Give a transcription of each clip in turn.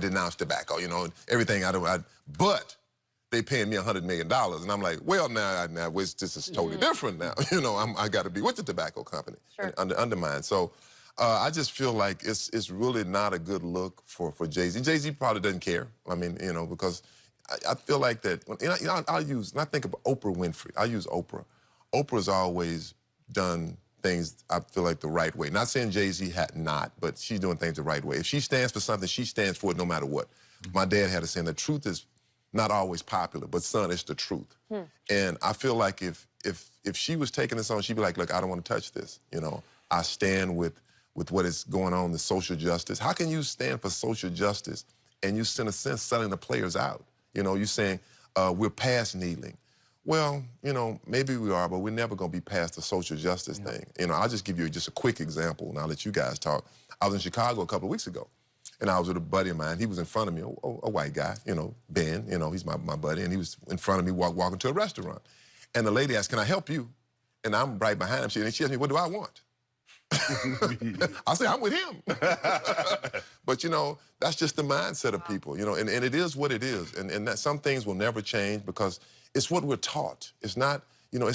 denounce tobacco, you know, everything but they paying me $100 million. And I'm like, well, now this is totally different now. You know, I got to be with the tobacco company and undermine. So I just feel like it's really not a good look for Jay-Z. Jay-Z probably doesn't care. I mean, you know, because I feel like that, you know, I'll use, and I think of Oprah Winfrey. I'll use Oprah. Oprah's always done things, I feel like, the right way. Not saying Jay-Z had not, but she's doing things the right way. If she stands for something, she stands for it no matter what. My dad had a saying, the truth is not always popular, but son, it's the truth. And I feel like if she was taking this on, she'd be like, look, I don't want to touch this. You know, I stand with what is going on, the social justice. How can you stand for social justice and you, in a sense, selling the players out? You know, you're saying we're past kneeling. Well, you know, maybe we are, but we're never going to be past the social justice thing. You know, I'll just give you just a quick example, and I'll let you guys talk. I was in Chicago a couple of weeks ago, and I was with a buddy of mine. He was in front of me, a white guy, you know, Ben, you know, he's my buddy, and he was in front of me walking to a restaurant. And the lady asked, can I help you? And I'm right behind him, and she asked me, what do I want? I say, I'm with him. But, you know, that's just the mindset of people, you know, and it is what it is. And that some things will never change because it's what we're taught. It's not, you know,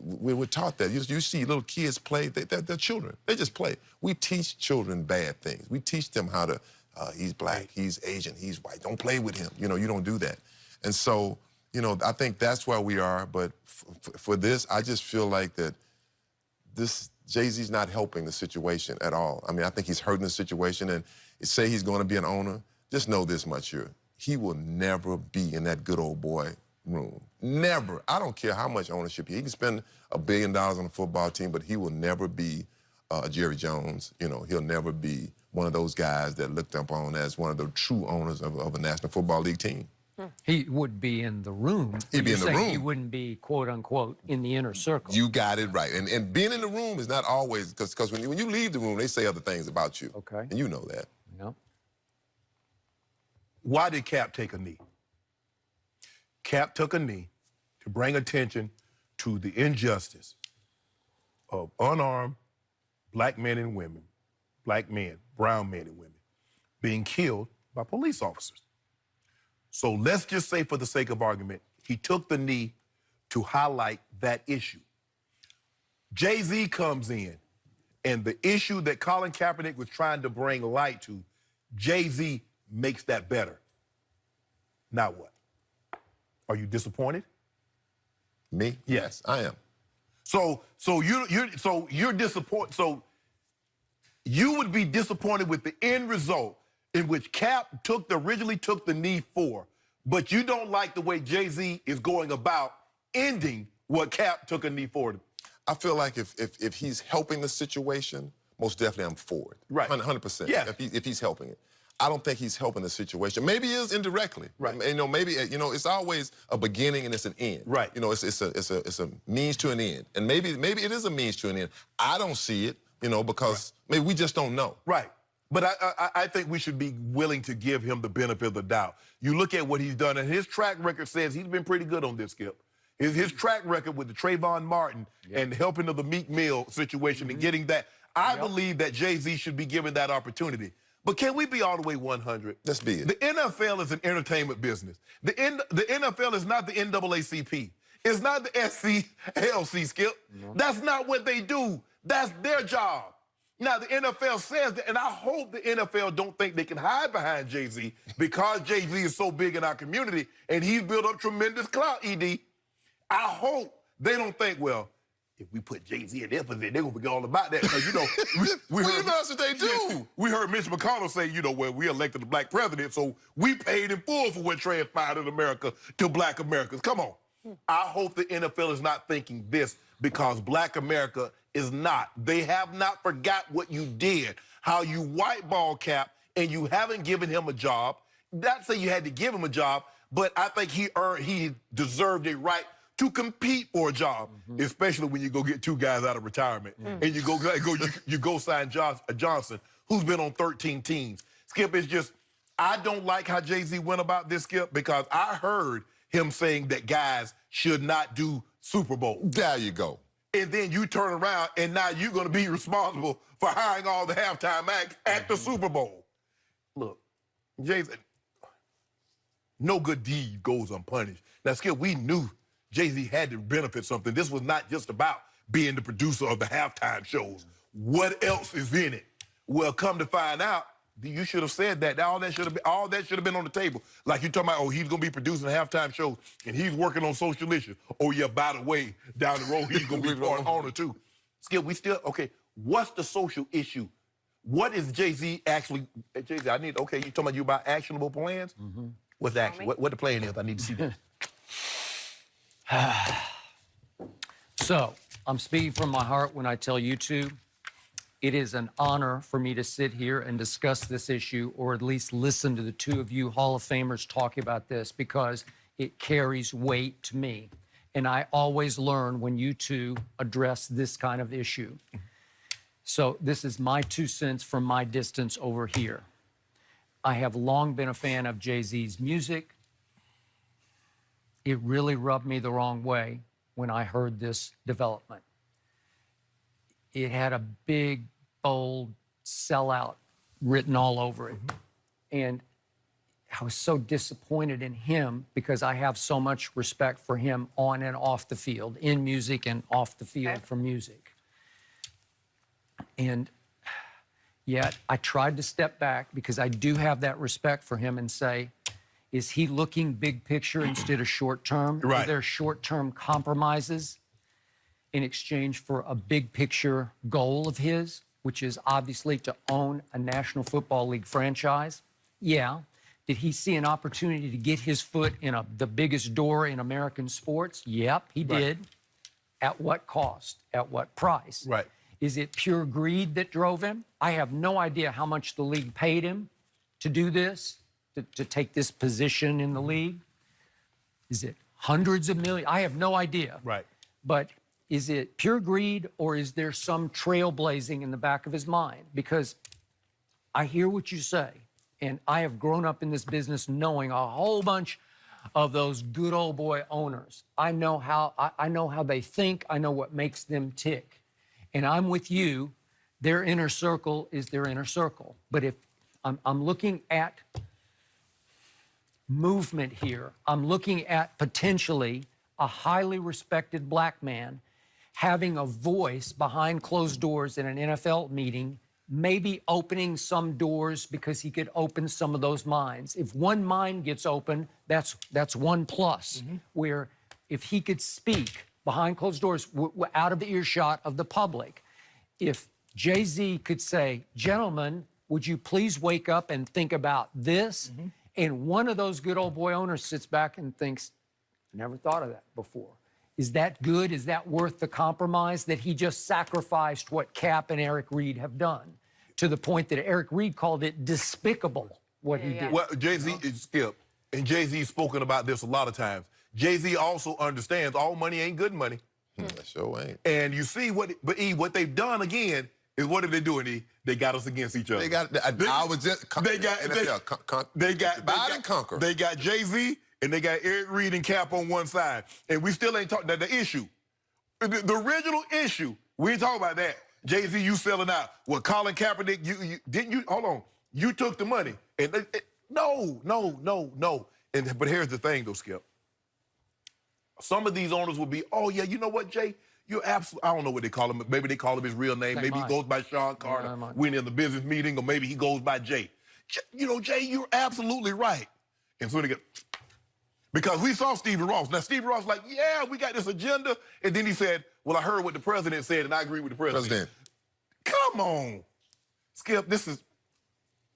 we're taught that. You see little kids play, they're children. They just play. We teach children bad things. We teach them how to, he's black, he's Asian, he's white. Don't play with him. You know, you don't do that. And so, you know, I think that's where we are. But for this, I just feel like that Jay-Z's not helping the situation at all. I mean, I think he's hurting the situation, and say he's going to be an owner, just know this much here. He will never be in that good old boy room. Never. I don't care how much ownership he can spend $1 billion on a football team, but he will never be Jerry Jones. You know, he'll never be one of those guys that looked up on as one of the true owners of a National Football League team. He would be in the room. He'd be in the room. He wouldn't be, quote unquote, in the inner circle. You got it right. And being in the room is not always, because when you leave the room, they say other things about you. Okay. And you know that. No. Why did Cap take a knee? Cap took a knee to bring attention to the injustice of unarmed black men and women, black men, brown men and women, being killed by police officers. So let's just say, for the sake of argument, he took the knee to highlight that issue. Jay-Z comes in, and the issue that Colin Kaepernick was trying to bring light to, Jay-Z makes that better. Now what? Are you disappointed? Me? Yes, I am. So you're disappointed. So you would be disappointed with the end result, in which Cap originally took the knee for, but you don't like the way Jay-Z is going about ending what Cap took a knee for. I feel like if he's helping the situation, most definitely I'm for it. Right. 100%. Yeah. If he's helping it. I don't think he's helping the situation. Maybe he is indirectly. Right. You know, maybe, you know, it's always a beginning and it's an end. Right. You know, it's a means to an end. And maybe it is a means to an end. I don't see it, you know, because maybe we just don't know. Right. But I think we should be willing to give him the benefit of the doubt. You look at what he's done, and his track record says he's been pretty good on this, Skip. His track record with the Trayvon Martin and helping of the Meek Mill situation and getting that, I believe that Jay-Z should be given that opportunity. But can we be all the way 100? Let's be it. The NFL is an entertainment business. The NFL is not the NAACP. It's not the SCLC, Skip. That's not what they do. That's their job. Now, the NFL says that, and I hope the NFL don't think they can hide behind Jay-Z because Jay-Z is so big in our community and he's built up tremendous clout, ED. I hope they don't think, well, if we put Jay-Z in their position, they're going to be all about that. Because, you know, we heard, you know that's what they do. We heard Mitch McConnell say, you know, well, we elected a black president, so we paid in full for what transpired in America to black Americans. Come on. I hope the NFL is not thinking this, because black America is not. They have not forgot what you did, how you whiteball Cap, and you haven't given him a job. Not say you had to give him a job, but I think he deserved a right to compete for a job, especially when you go get two guys out of retirement and you go sign Johnson, who's been on 13 teams. Skip, it's just, I don't like how Jay-Z went about this, Skip, because I heard him saying that guys should not do Super Bowl. There you go. And then you turn around and now you're going to be responsible for hiring all the halftime acts at the Super Bowl. Look, Jay-Z, no good deed goes unpunished. Now, Skip, we knew Jay-Z had to benefit something. This was not just about being the producer of the halftime shows. What else is in it? Well, come to find out, you should have said that. All that should have been on the table. Like you're talking about, oh, he's gonna be producing halftime shows and he's working on social issues. Oh yeah, by the way, down the road he's gonna be part of Honor too. Skip, we still okay. What's the social issue? What is Jay-Z actually? Jay-Z, I need. Okay, you talking about you about actionable plans? Mm-hmm. What's the action? What the plan is? I need to see that. So I'm speaking from my heart when I tell you two. It is an honor for me to sit here and discuss this issue, or at least listen to the two of you Hall of Famers talk about this, because it carries weight to me. And I always learn when you two address this kind of issue. So this is my 2 cents from my distance over here. I have long been a fan of Jay-Z's music. It really rubbed me the wrong way when I heard this development. It had a big, bold sellout written all over it. And I was so disappointed in him because I have so much respect for him on and off the field, in music and off the field for music. And yet I tried to step back because I do have that respect for him and say, is he looking big picture instead of short term? Right. Are there short-term compromises in exchange for a big picture goal of his, which is obviously to own a National Football League franchise? Yeah. Did he see an opportunity to get his foot in the biggest door in American sports? Yep, he did. At what cost? At what price? Right. Is it pure greed that drove him? I have no idea how much the league paid him to do this, to take this position in the league. Is it hundreds of millions? I have no idea. Right. But is it pure greed, or is there some trailblazing in the back of his mind? Because I hear what you say, and I have grown up in this business knowing a whole bunch of those good old boy owners. I know how they think. I know what makes them tick. And I'm with you. Their inner circle is their inner circle. But if I'm looking at movement here, I'm looking at potentially a highly respected black man having a voice behind closed doors in an NFL meeting, maybe opening some doors because he could open some of those minds. If one mind gets open, that's one plus. Where if he could speak behind closed doors, out of the earshot of the public, if Jay-Z could say, gentlemen, would you please wake up and think about this? And one of those good old boy owners sits back and thinks, I never thought of that before. Is that good? Is that worth the compromise that he just sacrificed what Cap and Eric Reed have done, to the point that Eric Reed called it despicable what he did? Well, Jay-Z is Skip, and Jay-Z's spoken about this a lot of times. Jay-Z also understands all money ain't good money. That sure ain't. And you see what they've done again is, what are they doing, E? They got us against each other. They got. I was just. They got divide and conquer. They got Jay-Z and they got Eric Reed and Cap on one side, and we still ain't talking. The issue, the original issue, we ain't talking about that. Jay-Z, you selling out. Well, Colin Kaepernick, you didn't you? Hold on, you took the money, and no. And but here's the thing, though, Skip. Some of these owners will be, oh yeah, you know what, Jay? You're absolutely, I don't know what they call him. Maybe they call him his real name. Maybe he goes by Sean Carter. We're in the business meeting, or maybe he goes by Jay. You know, Jay, you're absolutely right. And so they get, because we saw Stephen Ross. Now, Stephen Ross like, yeah, we got this agenda. And then he said, well, I heard what the president said, and I agree with the president. Come on. Skip,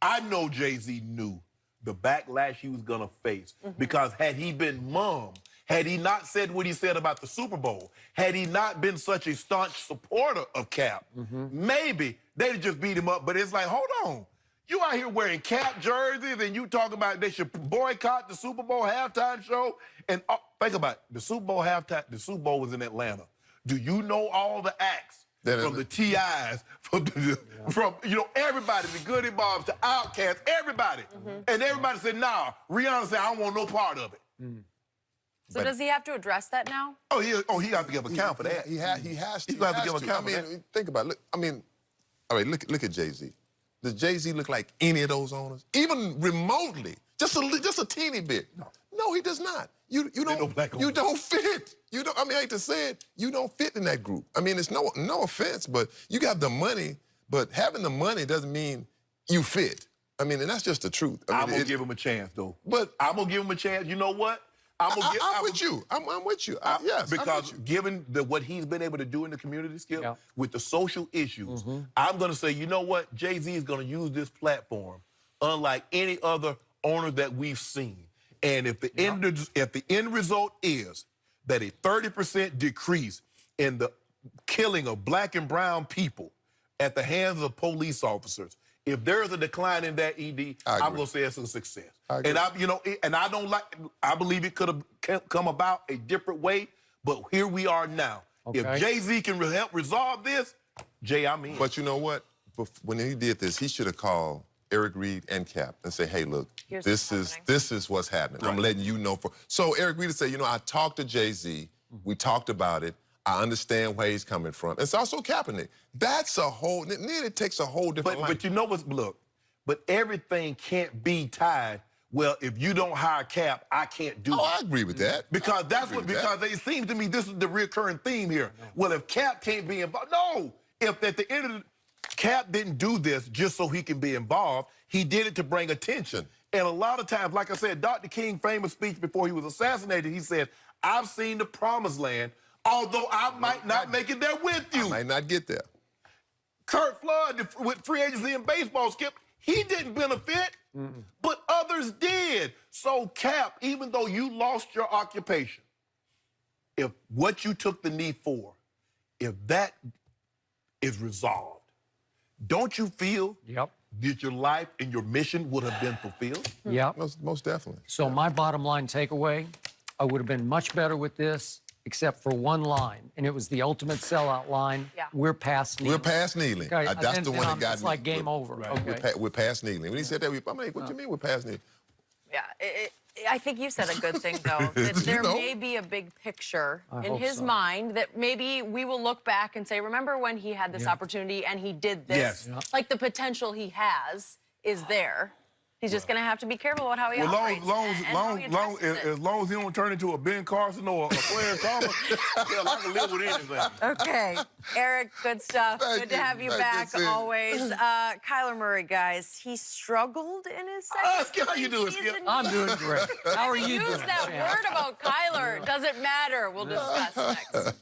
I know Jay-Z knew the backlash he was going to face. Because had he been mum, had he not said what he said about the Super Bowl, had he not been such a staunch supporter of Cap, maybe they'd just beat him up. But it's like, hold on. You out here wearing Cap jerseys, and you talk about they should boycott the Super Bowl halftime show. And think about it. The Super Bowl halftime, the Super Bowl was in Atlanta. Do you know all the acts? From the TIs, from everybody, the Goody Bobs, the Outkast, everybody. And everybody said, nah. Rihanna said, I don't want no part of it. So does he have to address that now? Oh, he has to give account for that. He has to. He has to give account for that. Think about it. All right, look at Jay-Z. Does Jay-Z look like any of those owners? Even remotely, just a teeny bit. No, he does not. You don't fit. You don't. I mean, I hate to say it, you don't fit in that group. I mean, it's no offense, but you got the money. But having the money doesn't mean you fit. I mean, and that's just the truth. I'm gonna give him a chance, though. But I'm gonna give him a chance. You know what? I'm with you. I'm with you. Yes, because given what he's been able to do in the community, Skip, with the social issues, I'm gonna say, you know what? Jay-Z is gonna use this platform unlike any other owner that we've seen. And if the end result is that a 30% decrease in the killing of black and brown people at the hands of police officers, if there is a decline in that, ED, I'm gonna say it's a success. And I believe it could have come about a different way, but here we are now. Okay. If Jay-Z can help resolve this, Jay, I'm in. But you know what? When he did this, he should have called Eric Reed and Cap and say, hey, look, this is what's happening. Right. I'm letting you know. So Eric Reed would say, you know, I talked to Jay-Z. We talked about it. I understand where he's coming from. It's also Kaepernick. That's a whole, then it takes a whole different line. But you know what's, look, but everything can't be tied, well, if you don't hire Cap, I can't do it. Oh, I agree with that. Because it seems to me this is the recurring theme here. Well, if Cap can't be involved, no. If at the end of the, Cap didn't do this just so he can be involved. He did it to bring attention. And a lot of times, like I said, Dr. King's famous speech before he was assassinated, he said, I've seen the promised land, although I might not make it there with you. I might not get there. Kurt Flood, with free agency in baseball, Skip, he didn't benefit, but others did. So, Cap, even though you lost your occupation, if what you took the knee for, if that is resolved, don't you feel that your life and your mission would have been fulfilled? Yep. Most definitely. So my bottom line takeaway, I would have been much better with this, except for one line, and it was the ultimate sellout line. Yeah. We're past kneeling. We're past kneeling. Okay. That's the one that got me. It's like game over. Right. Okay. We're past kneeling. When he said that, I'm like, what do you mean we're past kneeling? Yeah, I think you said a good thing, though, that there may be a big picture in his mind that maybe we will look back and say, remember when he had this opportunity and he did this? Yes. Like the potential he has is there. He's just going to have to be careful about how he operates. As long as he don't turn into a Ben Carson or a Clarence Thomas, I can live with anything. Okay. Eric, good stuff. Good to have you back always. Kyler Murray, guys, he struggled in his second Skip, how you doing, Skip? I'm doing great. How are you doing? Use that word about Kyler. Doesn't matter. We'll discuss next.